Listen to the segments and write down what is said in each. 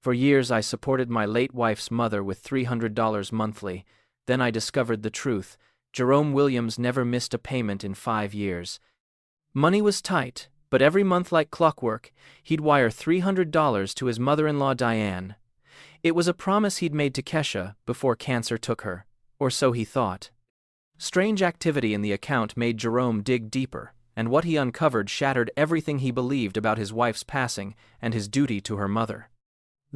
For years I supported my late wife's mother with $300 monthly. Then I discovered the truth. Jerome Williams never missed a payment in 5 years. Money was tight, but every month like clockwork, he'd wire $300 to his mother-in-law Diane. It was a promise he'd made to Kesha before cancer took her, or so he thought. Strange activity in the account made Jerome dig deeper, and what he uncovered shattered everything he believed about his wife's passing and his duty to her mother.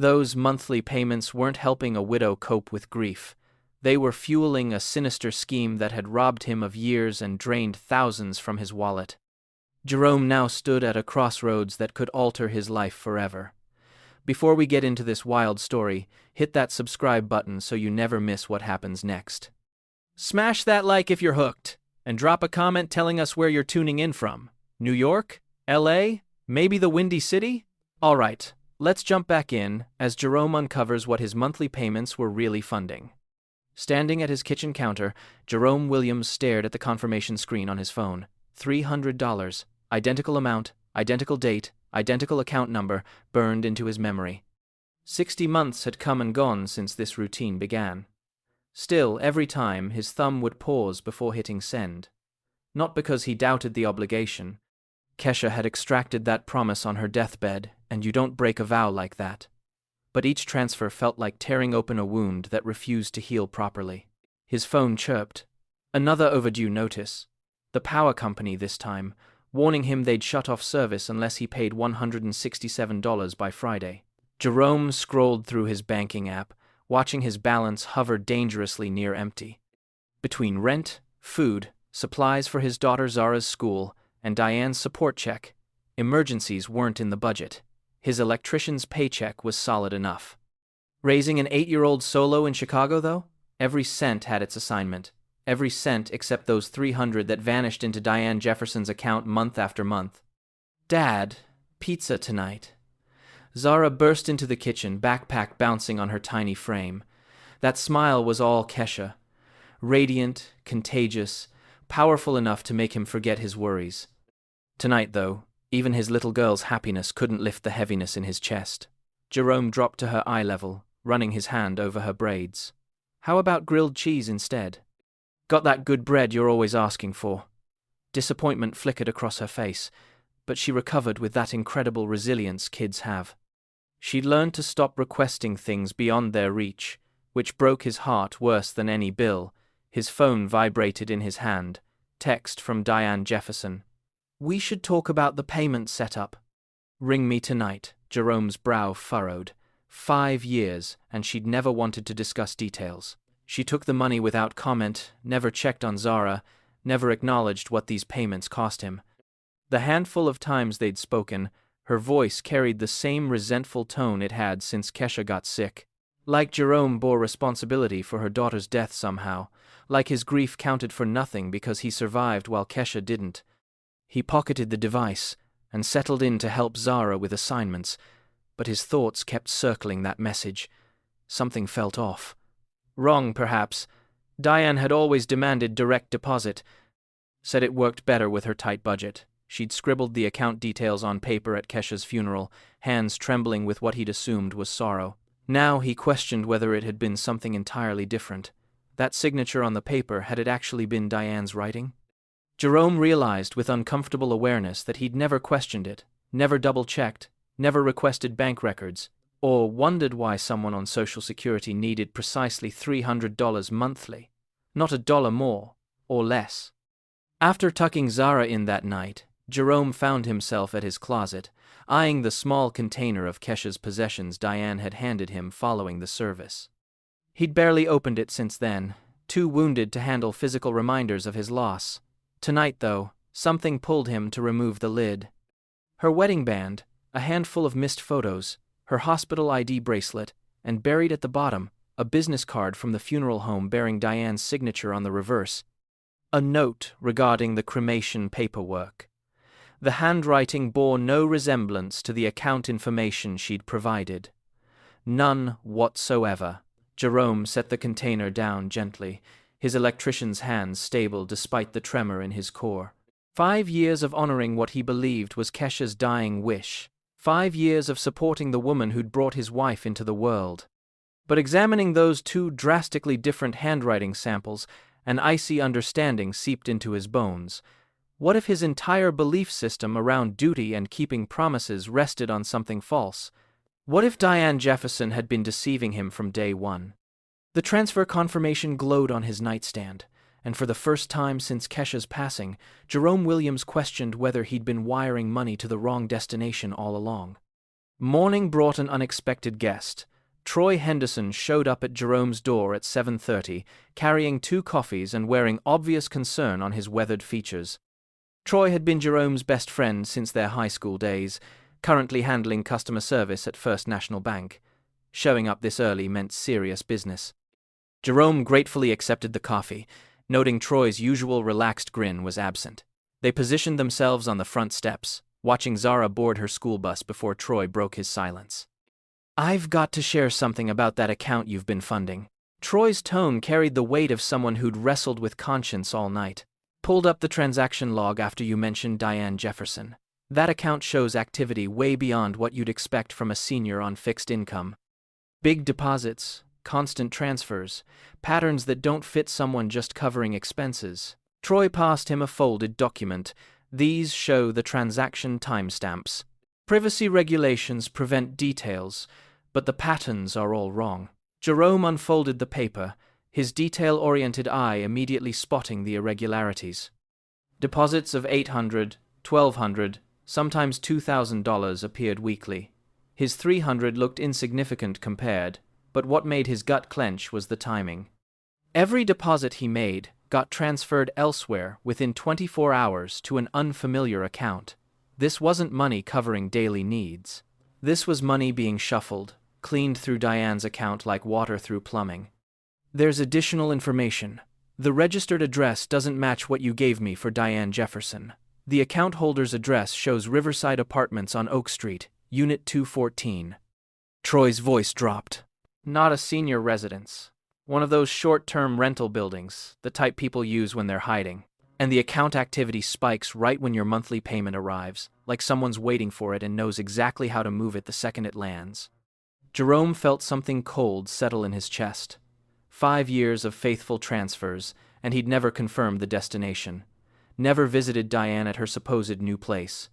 Those monthly payments weren't helping a widow cope with grief. They were fueling a sinister scheme that had robbed him of years and drained thousands from his wallet. Jerome now stood at a crossroads that could alter his life forever. Before we get into this wild story, hit that subscribe button so you never miss what happens next. Smash that like if you're hooked, and drop a comment telling us where you're tuning in from. New York? LA? Maybe the Windy City? Alright, let's jump back in as Jerome uncovers what his monthly payments were really funding. Standing at his kitchen counter, Jerome Williams stared at the confirmation screen on his phone. $300, identical amount, identical date, identical account number, burned into his memory. 60 months had come and gone since this routine began. Still, every time, his thumb would pause before hitting send. Not because he doubted the obligation. Kesha had extracted that promise on her deathbed, and you don't break a vow like that. But each transfer felt like tearing open a wound that refused to heal properly. His phone chirped. Another overdue notice. The power company this time, warning him they'd shut off service unless he paid $167 by Friday. Jerome scrolled through his banking app, watching his balance hover dangerously near empty. Between rent, food, supplies for his daughter Zara's school, and Diane's support check, emergencies weren't in the budget. His electrician's paycheck was solid enough. Raising an 8-year-old solo in Chicago, though? Every cent had its assignment. Every cent except those $300 that vanished into Diane Jefferson's account month after month. Dad, pizza tonight. Zara burst into the kitchen, backpack bouncing on her tiny frame. That smile was all Kesha. Radiant, contagious, powerful enough to make him forget his worries. Tonight, though, even his little girl's happiness couldn't lift the heaviness in his chest. Jerome dropped to her eye level, running his hand over her braids. How about grilled cheese instead? Got that good bread you're always asking for. Disappointment flickered across her face, but she recovered with that incredible resilience kids have. She'd learned to stop requesting things beyond their reach, which broke his heart worse than any bill. His phone vibrated in his hand. Text from Diane Jefferson. We should talk about the payment setup. Ring me tonight. Jerome's brow furrowed. 5 years, and she'd never wanted to discuss details. She took the money without comment, never checked on Zara, never acknowledged what these payments cost him. The handful of times they'd spoken, her voice carried the same resentful tone it had since Kesha got sick. Like Jerome bore responsibility for her daughter's death somehow, like his grief counted for nothing because he survived while Kesha didn't. He pocketed the device and settled in to help Zara with assignments, but his thoughts kept circling that message. Something felt off. Wrong, perhaps. Diane had always demanded direct deposit. Said it worked better with her tight budget. She'd scribbled the account details on paper at Kesha's funeral, hands trembling with what he'd assumed was sorrow. Now he questioned whether it had been something entirely different. That signature on the paper, had it actually been Diane's writing? Jerome realized with uncomfortable awareness that he'd never questioned it, never double-checked, never requested bank records, or wondered why someone on Social Security needed precisely $300 monthly, not $1 more or less. After tucking Zara in that night, Jerome found himself at his closet, eyeing the small container of Kesha's possessions Diane had handed him following the service. He'd barely opened it since then, too wounded to handle physical reminders of his loss. Tonight, though, something pulled him to remove the lid. Her wedding band, a handful of missed photos, her hospital ID bracelet, and buried at the bottom, a business card from the funeral home bearing Diane's signature on the reverse. A note regarding the cremation paperwork. The handwriting bore no resemblance to the account information she'd provided. None whatsoever. Jerome set the container down gently, his electrician's hands stable despite the tremor in his core. 5 years of honoring what he believed was Kesha's dying wish. 5 years of supporting the woman who'd brought his wife into the world. But examining those two drastically different handwriting samples, an icy understanding seeped into his bones. What if his entire belief system around duty and keeping promises rested on something false? What if Diane Jefferson had been deceiving him from day one? The transfer confirmation glowed on his nightstand, and for the first time since Kesha's passing, Jerome Williams questioned whether he'd been wiring money to the wrong destination all along. Morning brought an unexpected guest. Troy Henderson showed up at Jerome's door at 7:30, carrying 2 coffees and wearing obvious concern on his weathered features. Troy had been Jerome's best friend since their high school days, currently handling customer service at First National Bank. Showing up this early meant serious business. Jerome gratefully accepted the coffee, noting Troy's usual relaxed grin was absent. They positioned themselves on the front steps, watching Zara board her school bus before Troy broke his silence. "I've got to share something about that account you've been funding." Troy's tone carried the weight of someone who'd wrestled with conscience all night. "Pulled up the transaction log after you mentioned Diane Jefferson. That account shows activity way beyond what you'd expect from a senior on fixed income. Big deposits, constant transfers, patterns that don't fit someone just covering expenses." Troy passed him a folded document. "These show the transaction timestamps. Privacy regulations prevent details, but the patterns are all wrong." Jerome unfolded the paper, his detail-oriented eye immediately spotting the irregularities. Deposits of $800, $1,200, sometimes $2,000 appeared weekly. His $300 looked insignificant compared, but what made his gut clench was the timing. Every deposit he made got transferred elsewhere within 24 hours to an unfamiliar account. This wasn't money covering daily needs. This was money being shuffled, cleaned through Diane's account like water through plumbing. "There's additional information. The registered address doesn't match what you gave me for Diane Jefferson. The account holder's address shows Riverside Apartments on Oak Street, Unit 214. Troy's voice dropped. "Not a senior residence. One of those short-term rental buildings, the type people use when they're hiding. And the account activity spikes right when your monthly payment arrives, like someone's waiting for it and knows exactly how to move it the second it lands." Jerome felt something cold settle in his chest. 5 years of faithful transfers, and he'd never confirmed the destination. Never visited Diane at her supposed new place.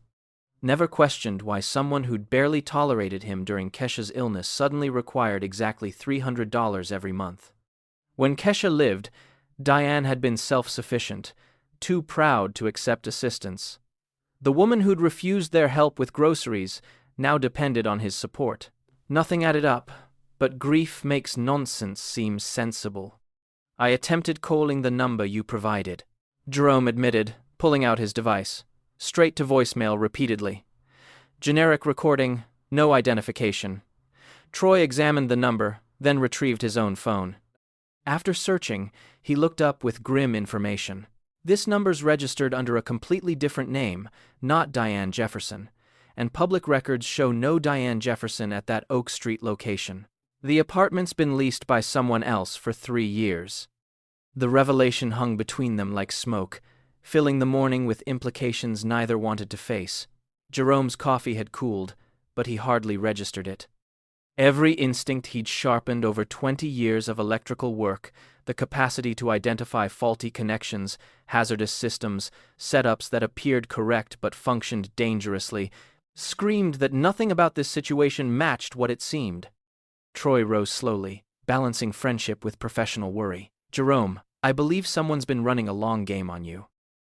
Never questioned why someone who'd barely tolerated him during Kesha's illness suddenly required exactly $300 every month. When Kesha lived, Diane had been self-sufficient, too proud to accept assistance. The woman who'd refused their help with groceries now depended on his support. Nothing added up, but grief makes nonsense seem sensible. "I attempted calling the number you provided," Jerome admitted, pulling out his device. Straight to voicemail repeatedly. Generic recording, no identification. Troy examined the number, then retrieved his own phone. After searching, he looked up with grim information. This number's registered under a completely different name, not Diane Jefferson, and public records show no Diane Jefferson at that Oak Street location. The apartment's been leased by someone else for 3 years. The revelation hung between them like smoke, filling the morning with implications neither wanted to face. Jerome's coffee had cooled, but he hardly registered it. Every instinct he'd sharpened over 20 years of electrical work, the capacity to identify faulty connections, hazardous systems, setups that appeared correct but functioned dangerously, screamed that nothing about this situation matched what it seemed. Troy rose slowly, balancing friendship with professional worry. "Jerome, I believe someone's been running a long game on you.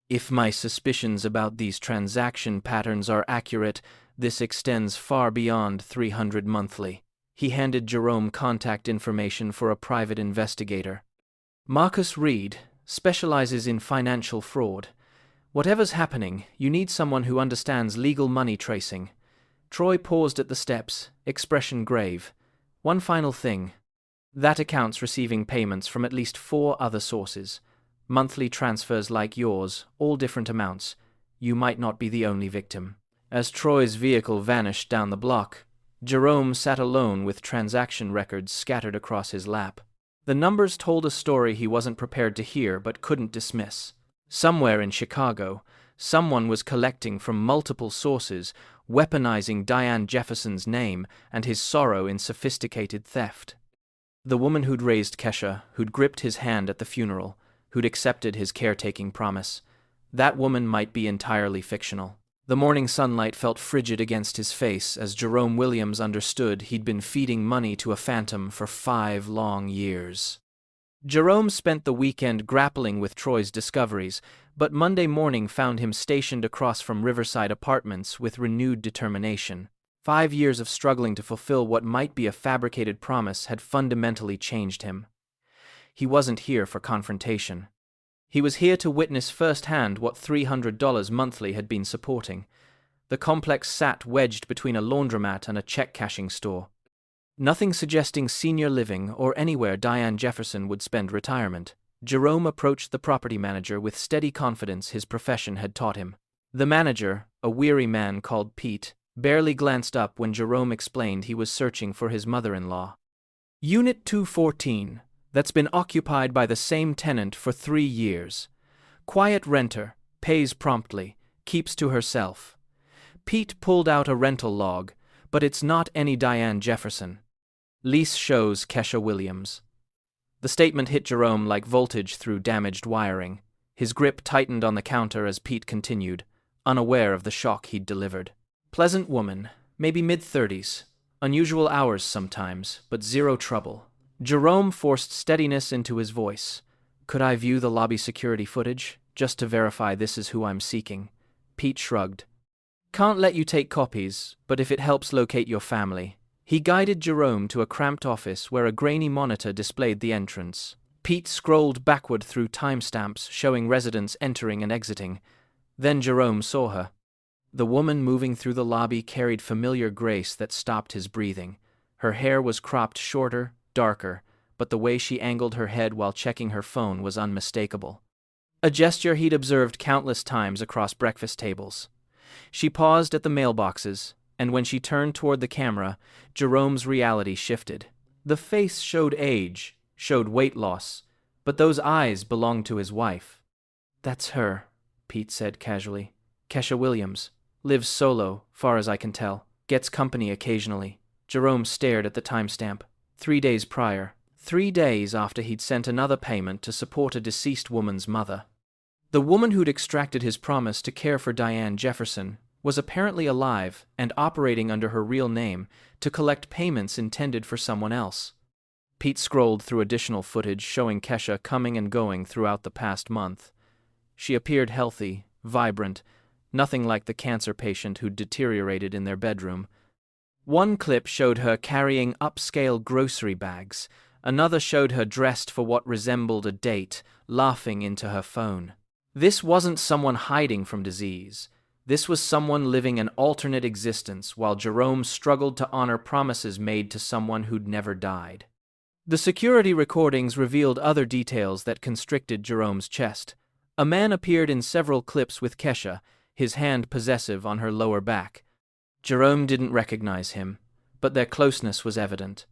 If my suspicions about these transaction patterns are accurate, this extends far beyond $300 monthly." He handed Jerome contact information for a private investigator. "Marcus Reed specializes in financial fraud. Whatever's happening, you need someone who understands legal money tracing." Troy paused at the steps, expression grave. "One final thing. That account's receiving payments from at least 4 other sources. Monthly transfers like yours, all different amounts. You might not be the only victim." As Troy's vehicle vanished down the block, Jerome sat alone with transaction records scattered across his lap. The numbers told a story he wasn't prepared to hear but couldn't dismiss. Somewhere in Chicago, Someone was collecting from multiple sources, weaponizing Diane Jefferson's name and his sorrow in sophisticated theft. The woman who'd raised Kesha, who'd gripped his hand at the funeral, who'd accepted his caretaking promise, that woman might be entirely fictional. The morning sunlight felt frigid against his face as Jerome Williams understood he'd been feeding money to a phantom for 5 long years. Jerome spent the weekend grappling with Troy's discoveries, but Monday morning found him stationed across from Riverside Apartments with renewed determination. 5 years of struggling to fulfill what might be a fabricated promise had fundamentally changed him. He wasn't here for confrontation. He was here to witness firsthand what $300 monthly had been supporting. The complex sat wedged between a laundromat and a check-cashing store. Nothing suggesting senior living or anywhere Diane Jefferson would spend retirement. Jerome approached the property manager with steady confidence his profession had taught him. The manager, a weary man called Pete, barely glanced up when Jerome explained he was searching for his mother-in-law. Unit 214. That's been occupied by the same tenant for 3 years. Quiet renter, pays promptly, keeps to herself. Pete pulled out a rental log, but it's not any Diane Jefferson. Lease shows Kesha Williams. The statement hit Jerome like voltage through damaged wiring. His grip tightened on the counter as Pete continued, unaware of the shock he'd delivered. Pleasant woman, maybe mid-30s. Unusual hours sometimes, but zero trouble. Jerome forced steadiness into his voice. Could I view the lobby security footage, just to verify this is who I'm seeking? Pete shrugged. Can't let you take copies, but if it helps locate your family. He guided Jerome to a cramped office where a grainy monitor displayed the entrance. Pete scrolled backward through timestamps showing residents entering and exiting. Then Jerome saw her. The woman moving through the lobby carried familiar grace that stopped his breathing. Her hair was cropped shorter, darker, but the way she angled her head while checking her phone was unmistakable. A gesture he'd observed countless times across breakfast tables. She paused at the mailboxes, and when she turned toward the camera, Jerome's reality shifted. The face showed age, showed weight loss, but those eyes belonged to his wife. That's her, Pete said casually. Kesha Williams. Lives solo, far as I can tell. Gets company occasionally. Jerome stared at the timestamp. 3 days prior. 3 days after he'd sent another payment to support a deceased woman's mother. The woman who'd extracted his promise to care for Diane Jefferson was apparently alive and operating under her real name to collect payments intended for someone else. Pete scrolled through additional footage showing Kesha coming and going throughout the past month. She appeared healthy, vibrant, nothing like the cancer patient who'd deteriorated in their bedroom. One clip showed her carrying upscale grocery bags. Another showed her dressed for what resembled a date, laughing into her phone. This wasn't someone hiding from disease. This was someone living an alternate existence while Jerome struggled to honor promises made to someone who'd never died. The security recordings revealed other details that constricted Jerome's chest. A man appeared in several clips with Kesha, his hand possessive on her lower back. Jerome didn't recognize him, but their closeness was evident.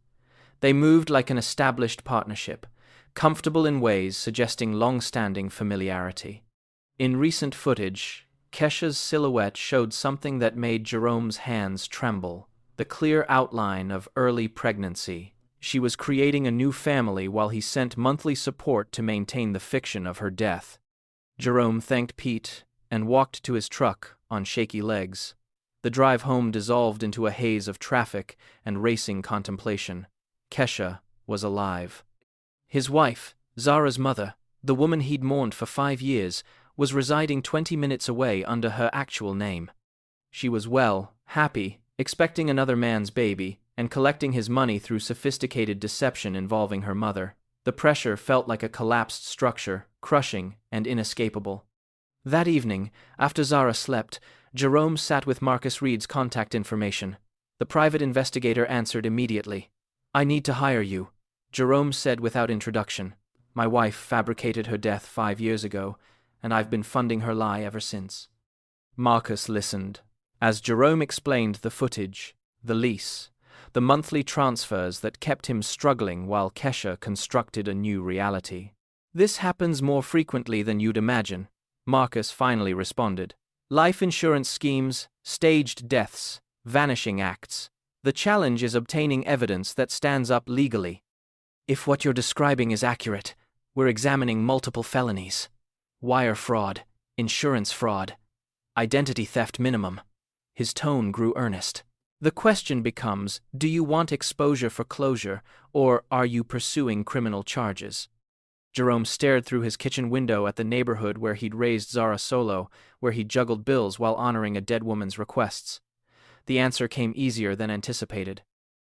They moved like an established partnership, comfortable in ways suggesting long-standing familiarity. In recent footage, Kesha's silhouette showed something that made Jerome's hands tremble, the clear outline of early pregnancy. She was creating a new family while he sent monthly support to maintain the fiction of her death. Jerome thanked Pete and walked to his truck on shaky legs. The drive home dissolved into a haze of traffic and racing contemplation. Kesha was alive. His wife, Zara's mother, the woman he'd mourned for 5 years, was residing 20 minutes away under her actual name. She was well, happy, expecting another man's baby, and collecting his money through sophisticated deception involving her mother. The pressure felt like a collapsed structure, crushing and inescapable. That evening, after Zara slept, Jerome sat with Marcus Reed's contact information. The private investigator answered immediately. I need to hire you, Jerome said without introduction. My wife fabricated her death 5 years ago, and I've been funding her lie ever since. Marcus listened. As Jerome explained the footage, the lease, the monthly transfers that kept him struggling while Kesha constructed a new reality. This happens more frequently than you'd imagine. Marcus finally responded. Life insurance schemes, staged deaths, vanishing acts. The challenge is obtaining evidence that stands up legally. If what you're describing is accurate, we're examining multiple felonies. Wire fraud, insurance fraud, identity theft minimum. His tone grew earnest. The question becomes, do you want exposure for closure, or are you pursuing criminal charges? Jerome stared through his kitchen window at the neighborhood where he'd raised Zara Solo, where he'd juggled bills while honoring a dead woman's requests. The answer came easier than anticipated.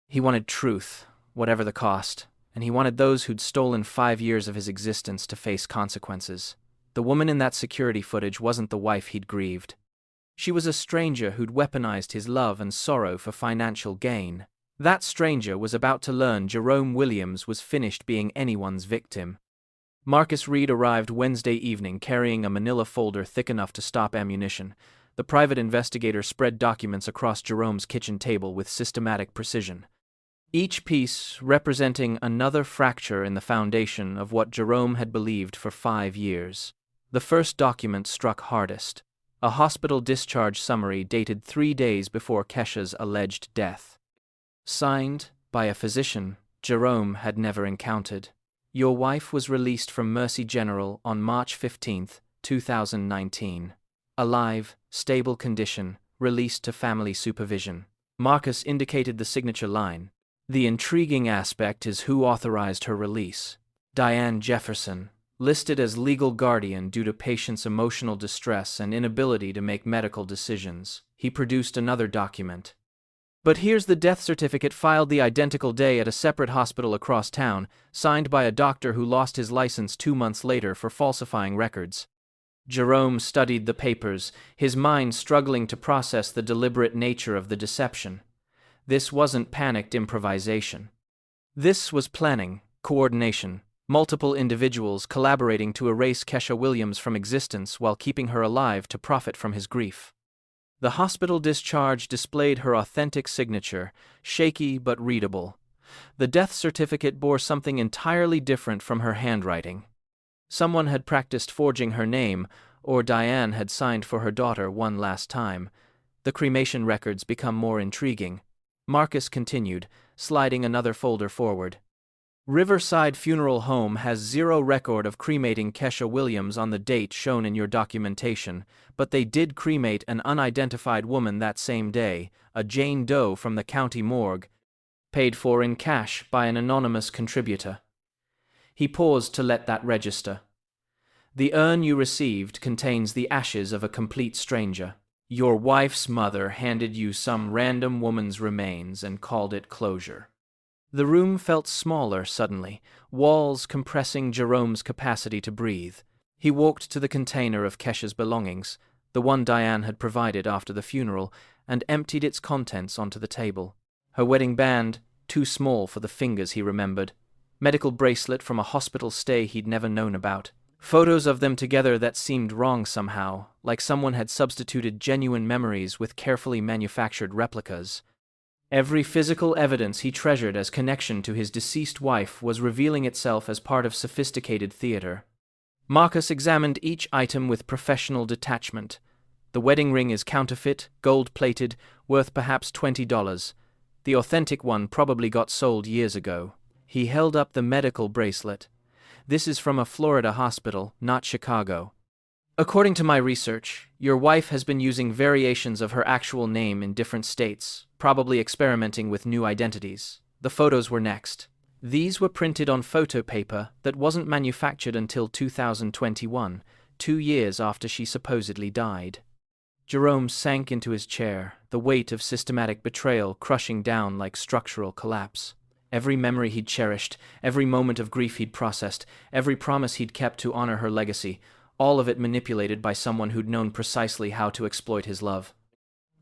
He wanted truth, whatever the cost, and he wanted those who'd stolen 5 years of his existence to face consequences. The woman in that security footage wasn't the wife he'd grieved. She was a stranger who'd weaponized his love and sorrow for financial gain. That stranger was about to learn Jerome Williams was finished being anyone's victim. Marcus Reed arrived Wednesday evening carrying a manila folder thick enough to stop ammunition. The private investigator spread documents across Jerome's kitchen table with systematic precision, each piece representing another fracture in the foundation of what Jerome had believed for 5 years. The first document struck hardest, a hospital discharge summary dated 3 days before Kesha's alleged death. Signed by a physician Jerome had never encountered. Your wife was released from Mercy General on March 15, 2019. Alive, stable condition, released to family supervision. Marcus indicated the signature line. The intriguing aspect is who authorized her release. Diane Jefferson, listed as legal guardian due to patient's emotional distress and inability to make medical decisions. He produced another document. But here's the death certificate filed the identical day at a separate hospital across town, signed by a doctor who lost his license 2 months later for falsifying records. Jerome studied the papers, his mind struggling to process the deliberate nature of the deception. This wasn't panicked improvisation. This was planning, coordination, multiple individuals collaborating to erase Kesha Williams from existence while keeping her alive to profit from his grief. The hospital discharge displayed her authentic signature, shaky but readable. The death certificate bore something entirely different from her handwriting. Someone had practiced forging her name, or Diane had signed for her daughter one last time. The cremation records become more intriguing. Marcus continued, sliding another folder forward. Riverside Funeral Home has 0 record of cremating Kesha Williams on the date shown in your documentation, but they did cremate an unidentified woman that same day, a Jane Doe from the county morgue, paid for in cash by an anonymous contributor. He paused to let that register. The urn you received contains the ashes of a complete stranger. Your wife's mother handed you some random woman's remains and called it closure. The room felt smaller suddenly, walls compressing Jerome's capacity to breathe. He walked to the container of Kesha's belongings, the one Diane had provided after the funeral, and emptied its contents onto the table. Her wedding band, too small for the fingers he remembered. Medical bracelet from a hospital stay he'd never known about. Photos of them together that seemed wrong somehow, like someone had substituted genuine memories with carefully manufactured replicas. Every physical evidence he treasured as connection to his deceased wife was revealing itself as part of sophisticated theater. Marcus examined each item with professional detachment. The wedding ring is counterfeit, gold-plated, worth perhaps $20. The authentic one probably got sold years ago. He held up the medical bracelet. This is from a Florida hospital, not Chicago. According to my research, your wife has been using variations of her actual name in different states, probably experimenting with new identities. The photos were next. These were printed on photo paper that wasn't manufactured until 2021, 2 years after she supposedly died. Jerome sank into his chair, the weight of systematic betrayal crushing down like structural collapse. Every memory he'd cherished, every moment of grief he'd processed, every promise he'd kept to honor her legacy, all of it manipulated by someone who'd known precisely how to exploit his love.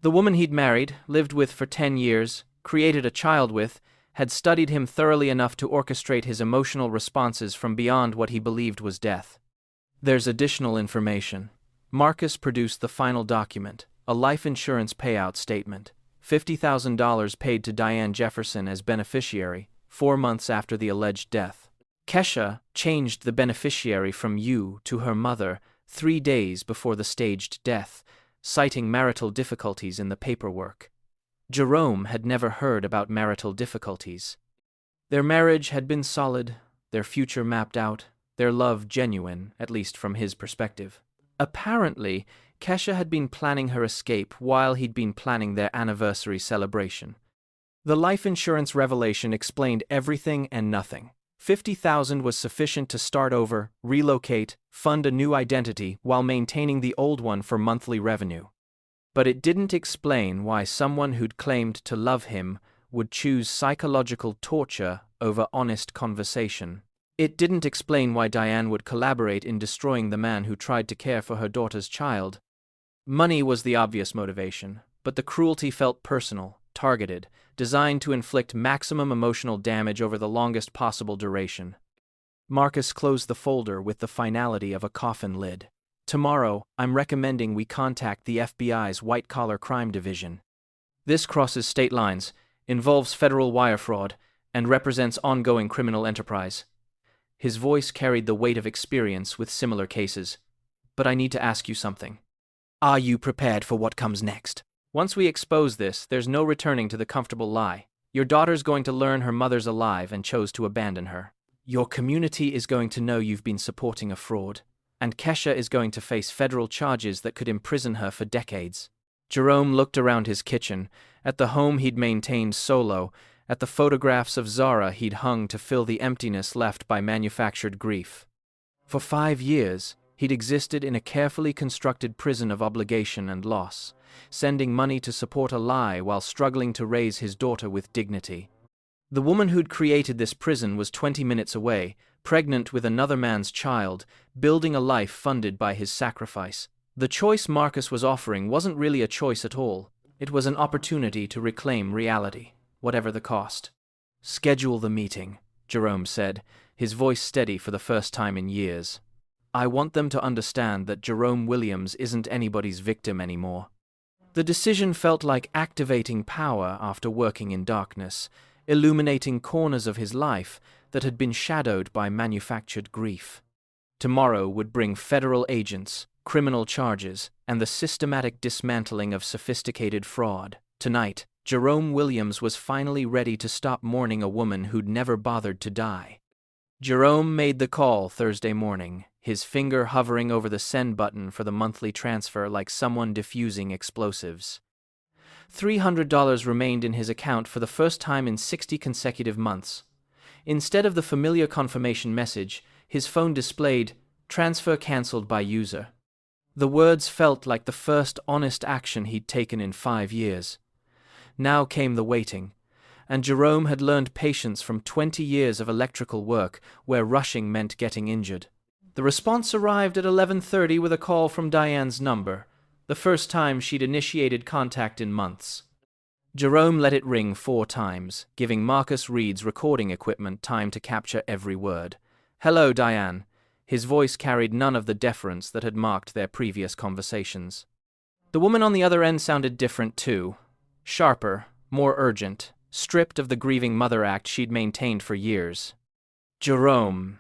The woman he'd married, lived with for 10 years, created a child with, had studied him thoroughly enough to orchestrate his emotional responses from beyond what he believed was death. There's additional information. Marcus produced the final document, a life insurance payout statement. $50,000 paid to Diane Jefferson as beneficiary, 4 months after the alleged death. Kesha changed the beneficiary from you to her mother, 3 days before the staged death, citing marital difficulties in the paperwork. Jerome had never heard about marital difficulties. Their marriage had been solid, their future mapped out, their love genuine, at least from his perspective. Apparently, Kesha had been planning her escape while he'd been planning their anniversary celebration. The life insurance revelation explained everything and nothing. $50,000 was sufficient to start over, relocate, fund a new identity while maintaining the old one for monthly revenue. But it didn't explain why someone who'd claimed to love him would choose psychological torture over honest conversation. It didn't explain why Diane would collaborate in destroying the man who tried to care for her daughter's child. Money was the obvious motivation, but the cruelty felt personal, targeted, designed to inflict maximum emotional damage over the longest possible duration. Marcus closed the folder with the finality of a coffin lid. Tomorrow, I'm recommending we contact the FBI's white-collar crime division. This crosses state lines, involves federal wire fraud, and represents ongoing criminal enterprise. His voice carried the weight of experience with similar cases. But I need to ask you something. Are you prepared for what comes next? Once we expose this, there's no returning to the comfortable lie. Your daughter's going to learn her mother's alive and chose to abandon her. Your community is going to know you've been supporting a fraud. And Kesha is going to face federal charges that could imprison her for decades. Jerome looked around his kitchen, at the home he'd maintained solo, at the photographs of Zara he'd hung to fill the emptiness left by manufactured grief. For 5 years, he'd existed in a carefully constructed prison of obligation and loss, sending money to support a lie while struggling to raise his daughter with dignity. The woman who'd created this prison was 20 minutes away, pregnant with another man's child, building a life funded by his sacrifice. The choice Marcus was offering wasn't really a choice at all. It was an opportunity to reclaim reality, whatever the cost. Schedule the meeting, Jerome said, his voice steady for the first time in years. I want them to understand that Jerome Williams isn't anybody's victim anymore. The decision felt like activating power after working in darkness, illuminating corners of his life that had been shadowed by manufactured grief. Tomorrow would bring federal agents, criminal charges, and the systematic dismantling of sophisticated fraud. Tonight, Jerome Williams was finally ready to stop mourning a woman who'd never bothered to die. Jerome made the call Thursday morning, his finger hovering over the send button for the monthly transfer like someone diffusing explosives. $300 remained in his account for the first time in 60 consecutive months. Instead of the familiar confirmation message, his phone displayed, "Transfer cancelled by user." The words felt like the first honest action he'd taken in 5 years. Now came the waiting, and Jerome had learned patience from 20 years of electrical work where rushing meant getting injured. The response arrived at 11:30 with a call from Diane's number, the first time she'd initiated contact in months. Jerome let it ring 4 times, giving Marcus Reed's recording equipment time to capture every word. "Hello, Diane." His voice carried none of the deference that had marked their previous conversations. The woman on the other end sounded different too. Sharper, more urgent, stripped of the grieving mother act she'd maintained for years. "Jerome,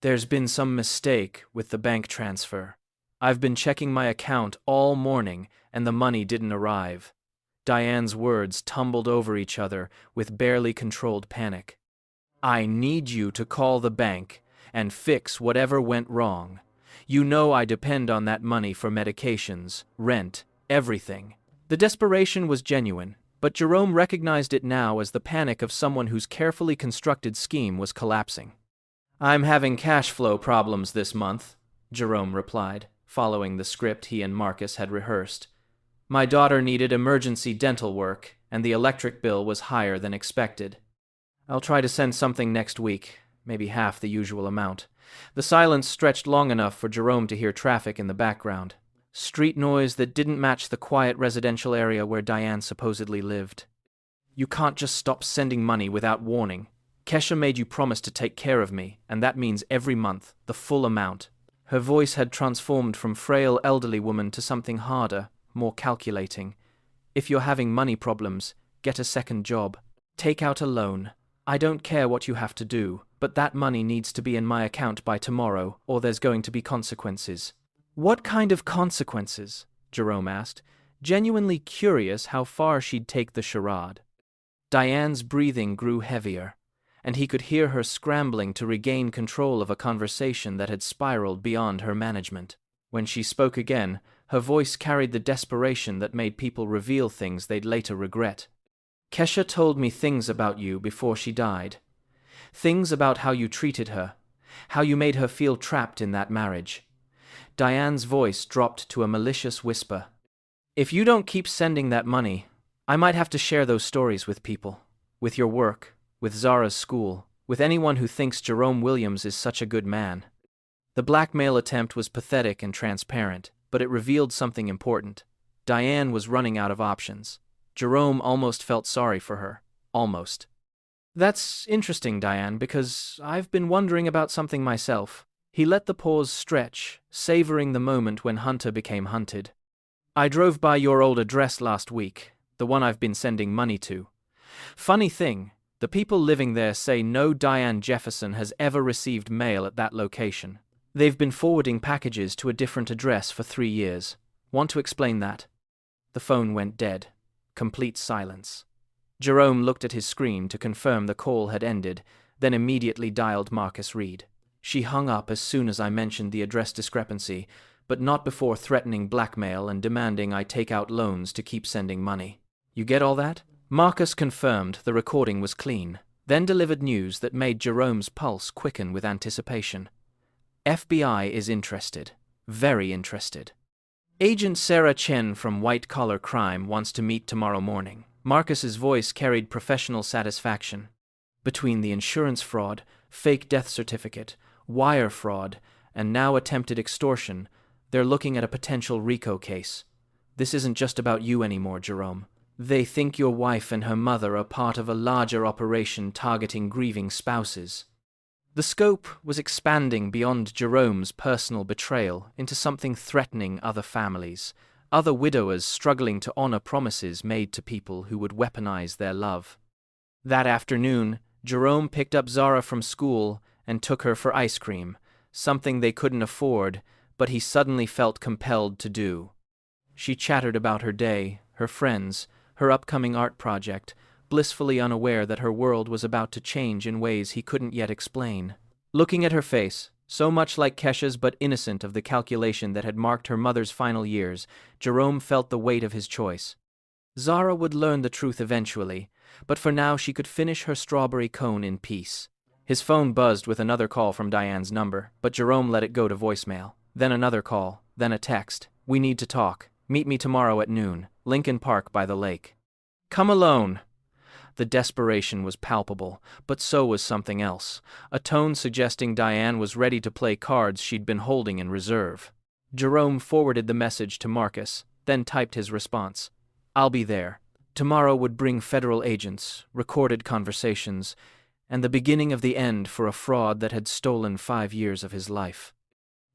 there's been some mistake with the bank transfer. I've been checking my account all morning and the money didn't arrive." Diane's words tumbled over each other with barely controlled panic. "I need you to call the bank and fix whatever went wrong. You know I depend on that money for medications, rent, everything." The desperation was genuine, but Jerome recognized it now as the panic of someone whose carefully constructed scheme was collapsing. "I'm having cash flow problems this month," Jerome replied, following the script he and Marcus had rehearsed. "My daughter needed emergency dental work, and the electric bill was higher than expected. I'll try to send something next week, maybe half the usual amount." The silence stretched long enough for Jerome to hear traffic in the background. Street noise that didn't match the quiet residential area where Diane supposedly lived. "You can't just stop sending money without warning. Kesha made you promise to take care of me, and that means every month, the full amount." Her voice had transformed from frail elderly woman to something harder, more calculating. "If you're having money problems, get a second job. Take out a loan. I don't care what you have to do, but that money needs to be in my account by tomorrow, or there's going to be consequences." What kind of consequences? Jerome asked, genuinely curious how far she'd take the charade. Diane's breathing grew heavier, and he could hear her scrambling to regain control of a conversation that had spiraled beyond her management. When she spoke again, her voice carried the desperation that made people reveal things they'd later regret. Kesha told me things about you before she died. Things about how you treated her, how you made her feel trapped in that marriage. Diane's voice dropped to a malicious whisper. If you don't keep sending that money, I might have to share those stories with people, with your work, with Zara's school, with anyone who thinks Jerome Williams is such a good man. The blackmail attempt was pathetic and transparent, but it revealed something important. Diane was running out of options. Jerome almost felt sorry for her. Almost. That's interesting, Diane, because I've been wondering about something myself. He let the pause stretch, savoring the moment when Hunter became hunted. I drove by your old address last week, the one I've been sending money to. Funny thing, the people living there say no Diane Jefferson has ever received mail at that location. They've been forwarding packages to a different address for 3 years. Want to explain that? The phone went dead. Complete silence. Jerome looked at his screen to confirm the call had ended, then immediately dialed Marcus Reed. She hung up as soon as I mentioned the address discrepancy, but not before threatening blackmail and demanding I take out loans to keep sending money. You get all that? Marcus confirmed the recording was clean, then delivered news that made Jerome's pulse quicken with anticipation. FBI is interested. Very interested. Agent Sarah Chen from White Collar Crime wants to meet tomorrow morning. Marcus's voice carried professional satisfaction. Between the insurance fraud, fake death certificate, wire fraud, and now attempted extortion, they're looking at a potential RICO case. This isn't just about you anymore, Jerome. They think your wife and her mother are part of a larger operation targeting grieving spouses. The scope was expanding beyond Jerome's personal betrayal into something threatening other families, other widowers struggling to honor promises made to people who would weaponize their love. That afternoon, Jerome picked up Zara from school and took her for ice cream, something they couldn't afford, but he suddenly felt compelled to do. She chattered about her day, her friends, her upcoming art project, blissfully unaware that her world was about to change in ways he couldn't yet explain. Looking at her face, so much like Kesha's but innocent of the calculation that had marked her mother's final years, Jerome felt the weight of his choice. Zara would learn the truth eventually, but for now she could finish her strawberry cone in peace. His phone buzzed with another call from Diane's number, but Jerome let it go to voicemail. Then another call, then a text. We need to talk. Meet me tomorrow at noon, Lincoln Park by the lake. Come alone. The desperation was palpable, but so was something else, a tone suggesting Diane was ready to play cards she'd been holding in reserve. Jerome forwarded the message to Marcus, then typed his response. I'll be there. Tomorrow would bring federal agents, recorded conversations, and the beginning of the end for a fraud that had stolen 5 years of his life.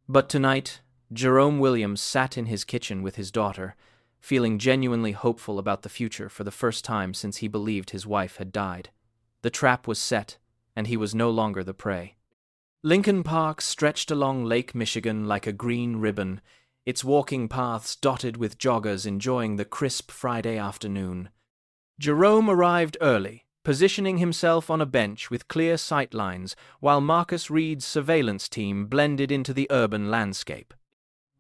But tonight, Jerome Williams sat in his kitchen with his daughter, feeling genuinely hopeful about the future for the first time since he believed his wife had died. The trap was set, and he was no longer the prey. Lincoln Park stretched along Lake Michigan like a green ribbon, its walking paths dotted with joggers enjoying the crisp Friday afternoon. Jerome arrived early, positioning himself on a bench with clear sight lines while Marcus Reed's surveillance team blended into the urban landscape.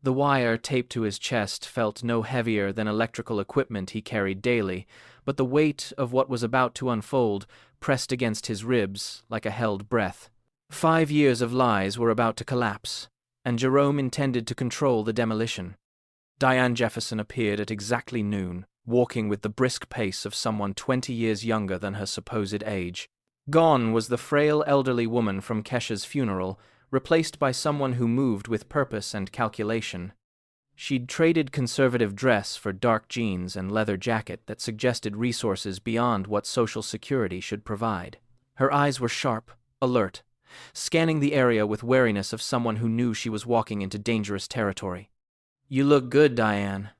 The wire taped to his chest felt no heavier than electrical equipment he carried daily, but the weight of what was about to unfold pressed against his ribs like a held breath. 5 years of lies were about to collapse, and Jerome intended to control the demolition. Diane Jefferson appeared at exactly noon, walking with the brisk pace of someone 20 years younger than her supposed age. Gone was the frail elderly woman from Kesha's funeral, replaced by someone who moved with purpose and calculation. She'd traded conservative dress for dark jeans and leather jacket that suggested resources beyond what Social Security should provide. Her eyes were sharp, alert, scanning the area with wariness of someone who knew she was walking into dangerous territory. You look good, Diane,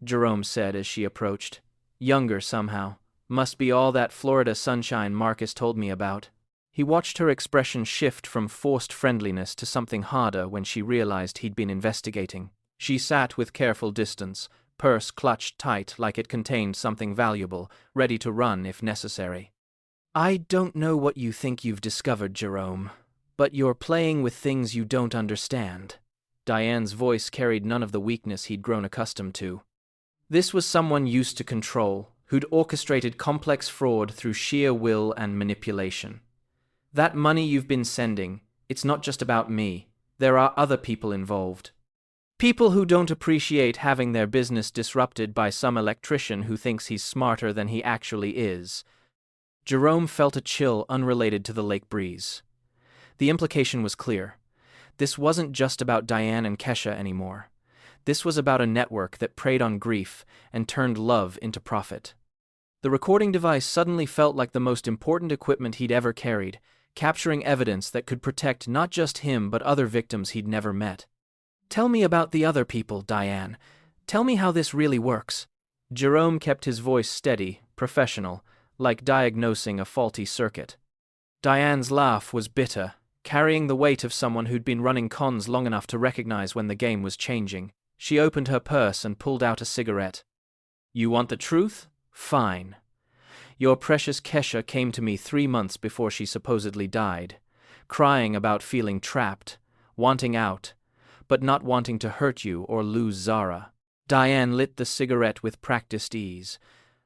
Jerome said as she approached. Younger somehow. Must be all that Florida sunshine Marcus told me about. He watched her expression shift from forced friendliness to something harder when she realized he'd been investigating. She sat with careful distance, purse clutched tight like it contained something valuable, ready to run if necessary. I don't know what you think you've discovered, Jerome, but you're playing with things you don't understand. Diane's voice carried none of the weakness he'd grown accustomed to. This was someone used to control, who'd orchestrated complex fraud through sheer will and manipulation. That money you've been sending, it's not just about me. There are other people involved. People who don't appreciate having their business disrupted by some electrician who thinks he's smarter than he actually is. Jerome felt a chill unrelated to the lake breeze. The implication was clear. This wasn't just about Diane and Kesha anymore. This was about a network that preyed on grief and turned love into profit. The recording device suddenly felt like the most important equipment he'd ever carried, capturing evidence that could protect not just him but other victims he'd never met. Tell me about the other people, Diane. Tell me how this really works. Jerome kept his voice steady, professional, like diagnosing a faulty circuit. Diane's laugh was bitter, carrying the weight of someone who'd been running cons long enough to recognize when the game was changing. She opened her purse and pulled out a cigarette. You want the truth? Fine. Your precious Kesha came to me 3 months before she supposedly died, crying about feeling trapped, wanting out, but not wanting to hurt you or lose Zara. Diane lit the cigarette with practiced ease.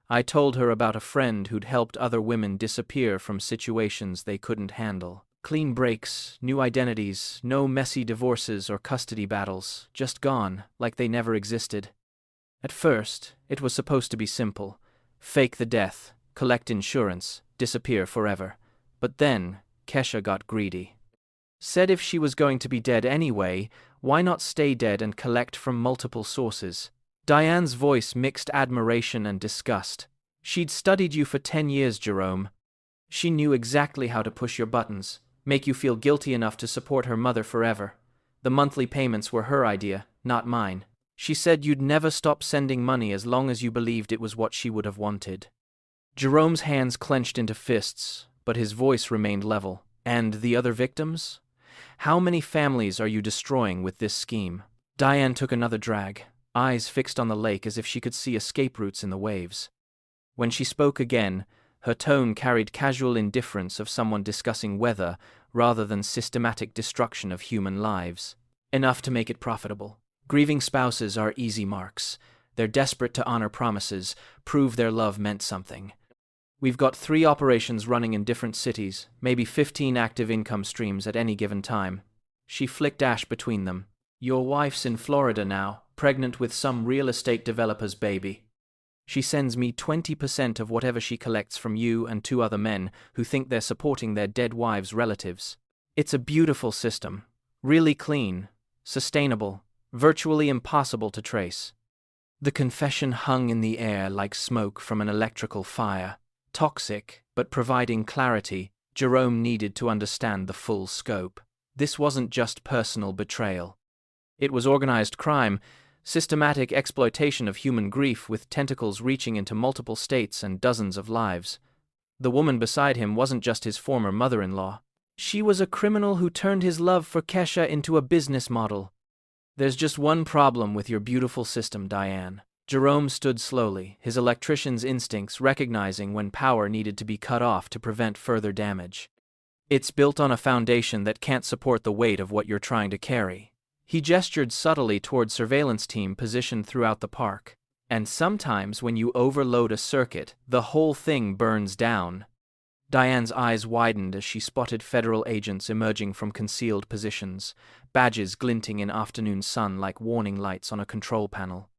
I told her about a friend who'd helped other women disappear from situations they couldn't handle. Clean breaks, new identities, no messy divorces or custody battles, just gone, like they never existed. At first, it was supposed to be simple. Fake the death, collect insurance, disappear forever. But then, Kesha got greedy. Said if she was going to be dead anyway, why not stay dead and collect from multiple sources? Diane's voice mixed admiration and disgust. She'd studied you for 10 years, Jerome. She knew exactly how to push your buttons, make you feel guilty enough to support her mother forever. The monthly payments were her idea, not mine. She said you'd never stop sending money as long as you believed it was what she would have wanted. Jerome's hands clenched into fists, but his voice remained level. And the other victims? How many families are you destroying with this scheme? Diane took another drag, eyes fixed on the lake as if she could see escape routes in the waves. When she spoke again, her tone carried casual indifference of someone discussing weather rather than systematic destruction of human lives. Enough to make it profitable. Grieving spouses are easy marks. They're desperate to honor promises, prove their love meant something. We've got 3 operations running in different cities, maybe 15 active income streams at any given time. She flicked ash between them. Your wife's in Florida now, pregnant with some real estate developer's baby. She sends me 20% of whatever she collects from you and 2 other men who think they're supporting their dead wives' relatives. It's a beautiful system. Really clean, sustainable, virtually impossible to trace. The confession hung in the air like smoke from an electrical fire. Toxic, but providing clarity. Jerome needed to understand the full scope. This wasn't just personal betrayal. It was organized crime, systematic exploitation of human grief with tentacles reaching into multiple states and dozens of lives. The woman beside him wasn't just his former mother-in-law. She was a criminal who turned his love for Kesha into a business model. There's just one problem with your beautiful system, Diane. Jerome stood slowly, his electrician's instincts recognizing when power needed to be cut off to prevent further damage. It's built on a foundation that can't support the weight of what you're trying to carry. He gestured subtly toward surveillance team positioned throughout the park. And sometimes when you overload a circuit, the whole thing burns down. Diane's eyes widened as she spotted federal agents emerging from concealed positions, badges glinting in afternoon sun like warning lights on a control panel.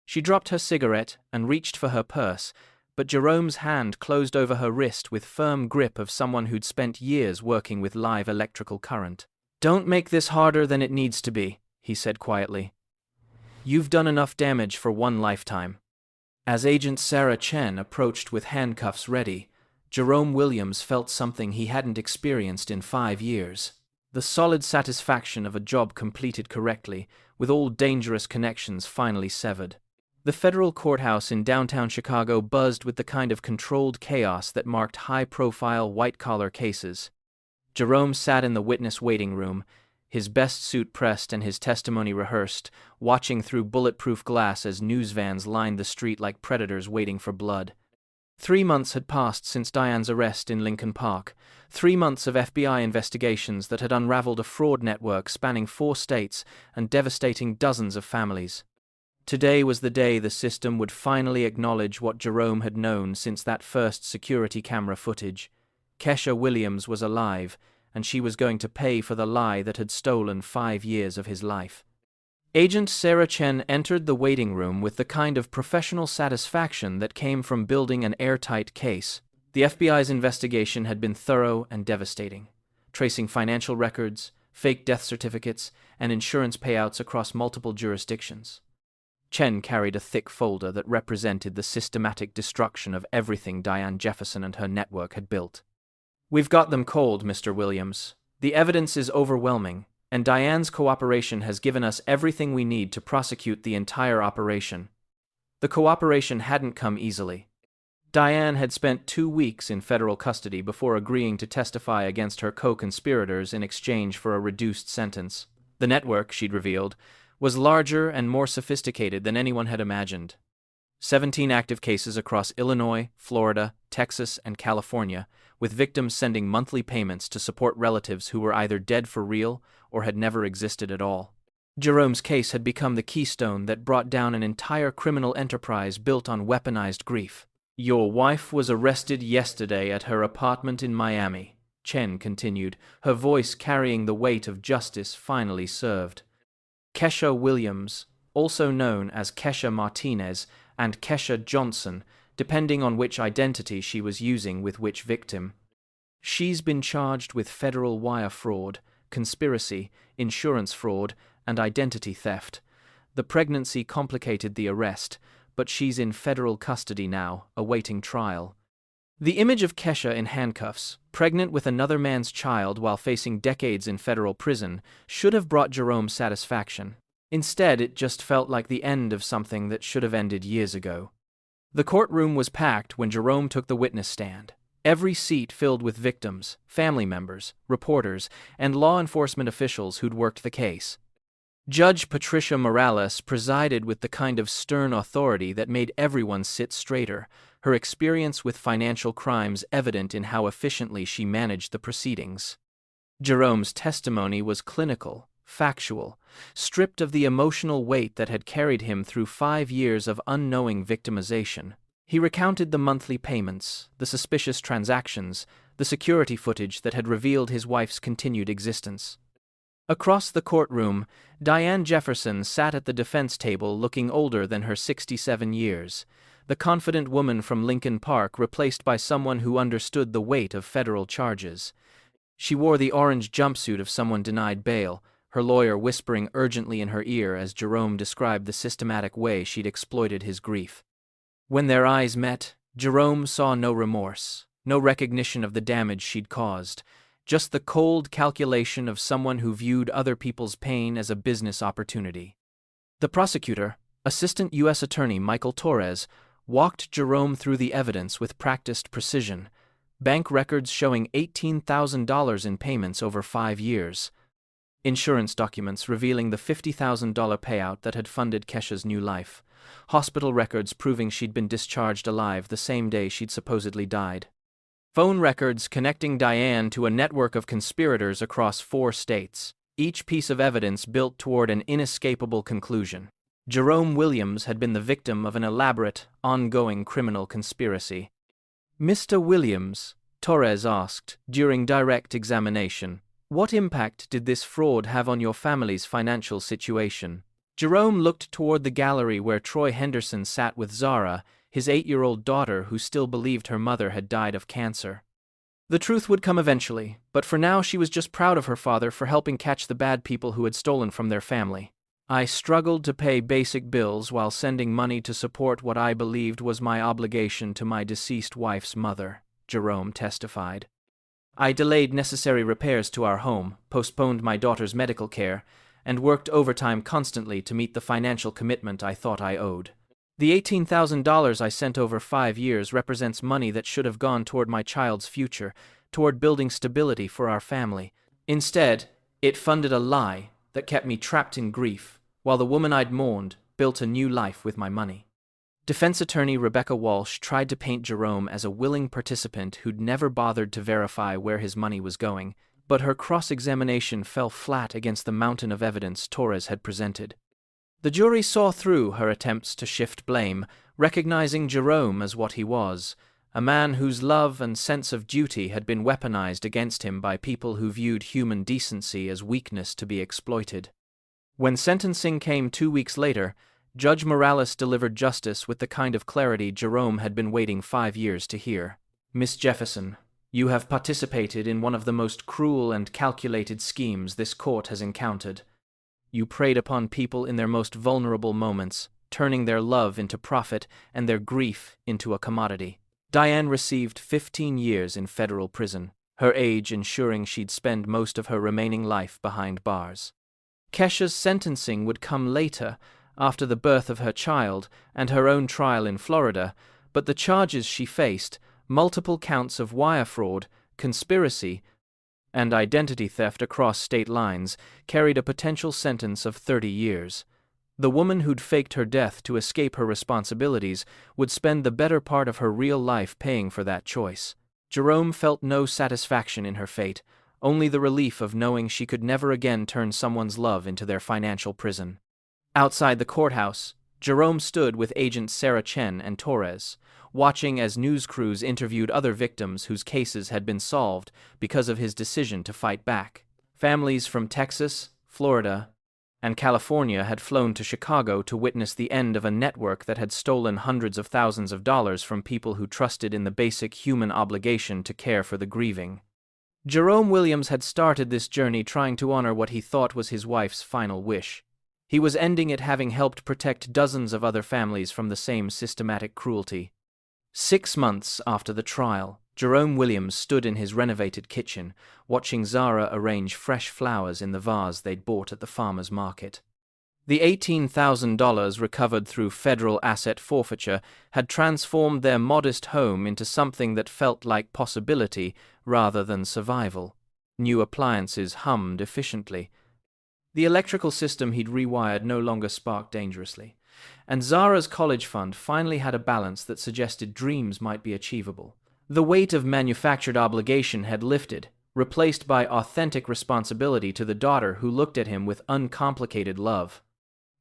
She dropped her cigarette and reached for her purse, but Jerome's hand closed over her wrist with firm grip of someone who'd spent years working with live electrical current. Don't make this harder than it needs to be, he said quietly. You've done enough damage for one lifetime. As Agent Sarah Chen approached with handcuffs ready, Jerome Williams felt something he hadn't experienced in 5 years. The solid satisfaction of a job completed correctly, with all dangerous connections finally severed. The federal courthouse in downtown Chicago buzzed with the kind of controlled chaos that marked high-profile white-collar cases. Jerome sat in the witness waiting room, his best suit pressed and his testimony rehearsed, watching through bulletproof glass as news vans lined the street like predators waiting for blood. 3 months had passed since Diane's arrest in Lincoln Park. 3 months of FBI investigations that had unraveled a fraud network spanning 4 states and devastating dozens of families. Today was the day the system would finally acknowledge what Jerome had known since that first security camera footage. Kesha Williams was alive, and she was going to pay for the lie that had stolen 5 years of his life. Agent Sarah Chen entered the waiting room with the kind of professional satisfaction that came from building an airtight case. The FBI's investigation had been thorough and devastating, tracing financial records, fake death certificates, and insurance payouts across multiple jurisdictions. Chen carried a thick folder that represented the systematic destruction of everything Diane Jefferson and her network had built. "We've got them cold, Mr. Williams. The evidence is overwhelming, and Diane's cooperation has given us everything we need to prosecute the entire operation." The cooperation hadn't come easily. Diane had spent 2 weeks in federal custody before agreeing to testify against her co-conspirators in exchange for a reduced sentence. The network, she'd revealed, was larger and more sophisticated than anyone had imagined. 17 active cases across Illinois, Florida, Texas, and California, with victims sending monthly payments to support relatives who were either dead for real or had never existed at all. Jerome's case had become the keystone that brought down an entire criminal enterprise built on weaponized grief. "Your wife was arrested yesterday at her apartment in Miami," Chen continued, her voice carrying the weight of justice finally served. Kesha Williams, also known as Kesha Martinez and Kesha Johnson, depending on which identity she was using with which victim. She's been charged with federal wire fraud, conspiracy, insurance fraud, and identity theft. The pregnancy complicated the arrest, but she's in federal custody now, awaiting trial. The image of Kesha in handcuffs, pregnant with another man's child while facing decades in federal prison, should have brought Jerome satisfaction. Instead, it just felt like the end of something that should have ended years ago. The courtroom was packed when Jerome took the witness stand. Every seat filled with victims, family members, reporters, and law enforcement officials who'd worked the case. Judge Patricia Morales presided with the kind of stern authority that made everyone sit straighter, her experience with financial crimes evident in how efficiently she managed the proceedings. Jerome's testimony was clinical, factual, stripped of the emotional weight that had carried him through 5 years of unknowing victimization. He recounted the monthly payments, the suspicious transactions, the security footage that had revealed his wife's continued existence. Across the courtroom, Diane Jefferson sat at the defense table looking older than her 67 years, the confident woman from Lincoln Park replaced by someone who understood the weight of federal charges. She wore the orange jumpsuit of someone denied bail, her lawyer whispering urgently in her ear as Jerome described the systematic way she'd exploited his grief. When their eyes met, Jerome saw no remorse, no recognition of the damage she'd caused, just the cold calculation of someone who viewed other people's pain as a business opportunity. The prosecutor, Assistant U.S. Attorney Michael Torres, walked Jerome through the evidence with practiced precision, bank records showing $18,000 in payments over 5 years, insurance documents revealing the $50,000 payout that had funded Kesha's new life, hospital records proving she'd been discharged alive the same day she'd supposedly died, phone records connecting Diane to a network of conspirators across 4 states, each piece of evidence built toward an inescapable conclusion. Jerome Williams had been the victim of an elaborate, ongoing criminal conspiracy. "Mr. Williams," Torres asked, during direct examination, "what impact did this fraud have on your family's financial situation?" Jerome looked toward the gallery where Troy Henderson sat with Zara, his 8-year-old daughter who still believed her mother had died of cancer. The truth would come eventually, but for now she was just proud of her father for helping catch the bad people who had stolen from their family. "I struggled to pay basic bills while sending money to support what I believed was my obligation to my deceased wife's mother," Jerome testified. "I delayed necessary repairs to our home, postponed my daughter's medical care, and worked overtime constantly to meet the financial commitment I thought I owed. The $18,000 I sent over 5 years represents money that should have gone toward my child's future, toward building stability for our family. Instead, It funded a lie that kept me trapped in grief, while the woman I'd mourned built a new life with my money. Defense attorney Rebecca Walsh tried to paint Jerome as a willing participant who'd never bothered to verify where his money was going, but her cross-examination fell flat against the mountain of evidence Torres had presented. The jury saw through her attempts to shift blame, recognizing Jerome as what he was, a man whose love and sense of duty had been weaponized against him by people who viewed human decency as weakness to be exploited. When sentencing came 2 weeks later, Judge Morales delivered justice with the kind of clarity Jerome had been waiting 5 years to hear. Miss Jefferson, you have participated in one of the most cruel and calculated schemes this court has encountered. You preyed upon people in their most vulnerable moments, turning their love into profit and their grief into a commodity. Diane received 15 years in federal prison, her age ensuring she'd spend most of her remaining life behind bars. Kesha's sentencing would come later, after the birth of her child and her own trial in Florida, but the charges she faced, multiple counts of wire fraud, conspiracy, and identity theft across state lines, carried a potential sentence of 30 years. The woman who'd faked her death to escape her responsibilities would spend the better part of her real life paying for that choice. Jerome felt no satisfaction in her fate, only the relief of knowing she could never again turn someone's love into their financial prison. Outside the courthouse, Jerome stood with agents Sarah Chen and Torres, watching as news crews interviewed other victims whose cases had been solved because of his decision to fight back. Families from Texas, Florida, and California had flown to Chicago to witness the end of a network that had stolen hundreds of thousands of dollars from people who trusted in the basic human obligation to care for the grieving. Jerome Williams had started this journey trying to honor what he thought was his wife's final wish. He was ending it having helped protect dozens of other families from the same systematic cruelty. 6 months after the trial, Jerome Williams stood in his renovated kitchen, watching Zara arrange fresh flowers in the vase they'd bought at the farmer's market. The $18,000 recovered through federal asset forfeiture had transformed their modest home into something that felt like possibility rather than survival. New appliances hummed efficiently. The electrical system he'd rewired no longer sparked dangerously, and Zara's college fund finally had a balance that suggested dreams might be achievable. The weight of manufactured obligation had lifted, replaced by authentic responsibility to the daughter who looked at him with uncomplicated love.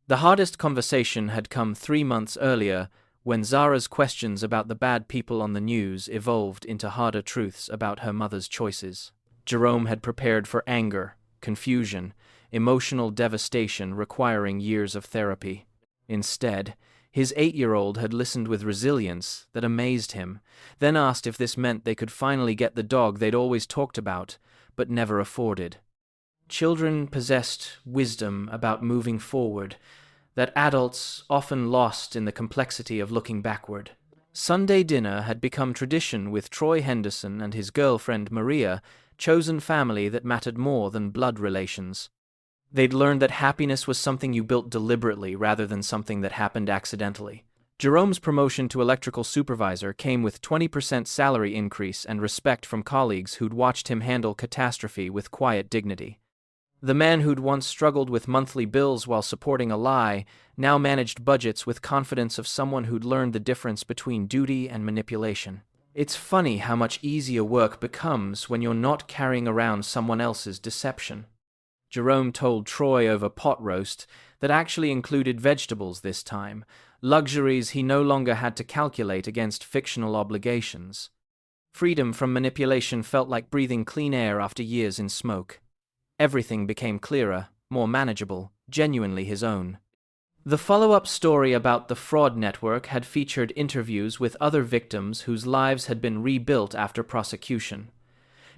The hardest conversation had come 3 months earlier, when Zara's questions about the bad people on the news evolved into harder truths about her mother's choices. Jerome had prepared for anger, confusion, emotional devastation requiring years of therapy. Instead, his 8-year-old had listened with resilience that amazed him, then asked if this meant they could finally get the dog they'd always talked about, but never afforded. Children possessed wisdom about moving forward, that adults often lost in the complexity of looking backward. Sunday dinner had become tradition with Troy Henderson and his girlfriend Maria, chosen family that mattered more than blood relations. They'd learned that happiness was something you built deliberately rather than something that happened accidentally. Jerome's promotion to electrical supervisor came with 20% salary increase and respect from colleagues who'd watched him handle catastrophe with quiet dignity. The man who'd once struggled with monthly bills while supporting a lie now managed budgets with confidence of someone who'd learned the difference between duty and manipulation. It's funny how much easier work becomes when you're not carrying around someone else's deception. Jerome told Troy over pot roast that actually included vegetables this time, luxuries he no longer had to calculate against fictional obligations. Freedom from manipulation felt like breathing clean air after years in smoke. Everything became clearer, more manageable, genuinely his own. The follow-up story about the fraud network had featured interviews with other victims whose lives had been rebuilt after prosecution.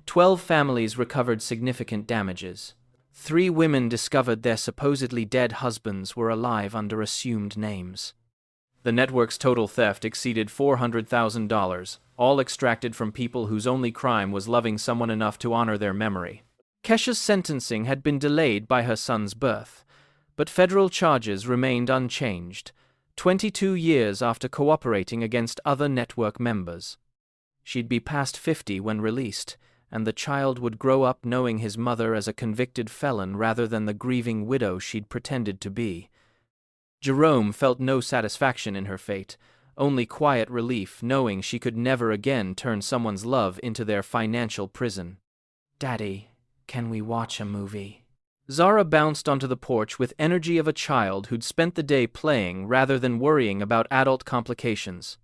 12 families recovered significant damages. 3 women discovered their supposedly dead husbands were alive under assumed names. The network's total theft exceeded $400,000, all extracted from people whose only crime was loving someone enough to honor their memory. Kesha's sentencing had been delayed by her son's birth, but federal charges remained unchanged, 22 years after cooperating against other network members. She'd be past 50 when released, and the child would grow up knowing his mother as a convicted felon rather than the grieving widow she'd pretended to be. Jerome felt no satisfaction in her fate, only quiet relief knowing she could never again turn someone's love into their financial prison. "Daddy, can we watch a movie?" Zara bounced onto the porch with energy of a child who'd spent the day playing rather than worrying about adult complications.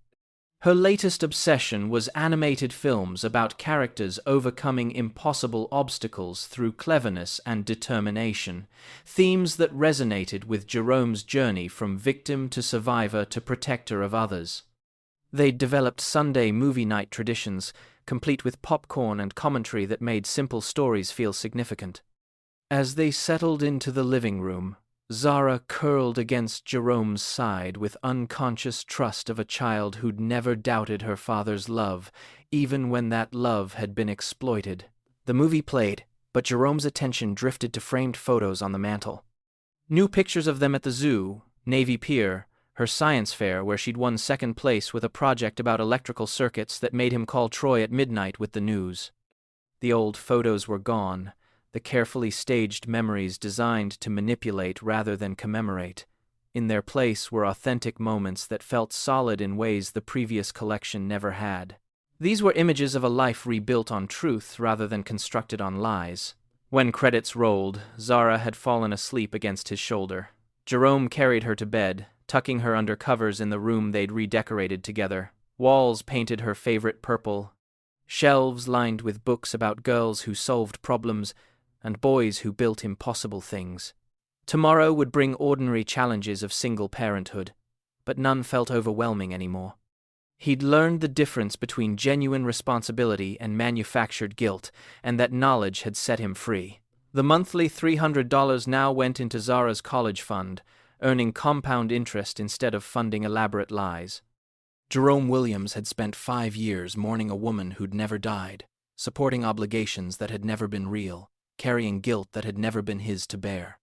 Her latest obsession was animated films about characters overcoming impossible obstacles through cleverness and determination, themes that resonated with Jerome's journey from victim to survivor to protector of others. They'd developed Sunday movie night traditions, complete with popcorn and commentary that made simple stories feel significant. As they settled into the living room, Zara curled against Jerome's side with unconscious trust of a child who'd never doubted her father's love, even when that love had been exploited. The movie played, but Jerome's attention drifted to framed photos on the mantel. New pictures of them at the zoo, Navy Pier, her science fair where she'd won second place with a project about electrical circuits that made him call Troy at midnight with the news. The old photos were gone, the carefully staged memories designed to manipulate rather than commemorate. In their place were authentic moments that felt solid in ways the previous collection never had. These were images of a life rebuilt on truth rather than constructed on lies. When credits rolled, Zara had fallen asleep against his shoulder. Jerome carried her to bed, tucking her under covers in the room they'd redecorated together. Walls painted her favorite purple, shelves lined with books about girls who solved problems and boys who built impossible things. Tomorrow would bring ordinary challenges of single parenthood, but none felt overwhelming anymore. He'd learned the difference between genuine responsibility and manufactured guilt, and that knowledge had set him free. The monthly $300 now went into Zara's college fund, earning compound interest instead of funding elaborate lies. Jerome Williams had spent 5 years mourning a woman who'd never died, supporting obligations that had never been real, carrying guilt that had never been his to bear.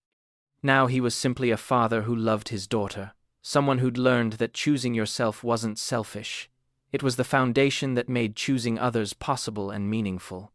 Now he was simply a father who loved his daughter, someone who'd learned that choosing yourself wasn't selfish. It was the foundation that made choosing others possible and meaningful.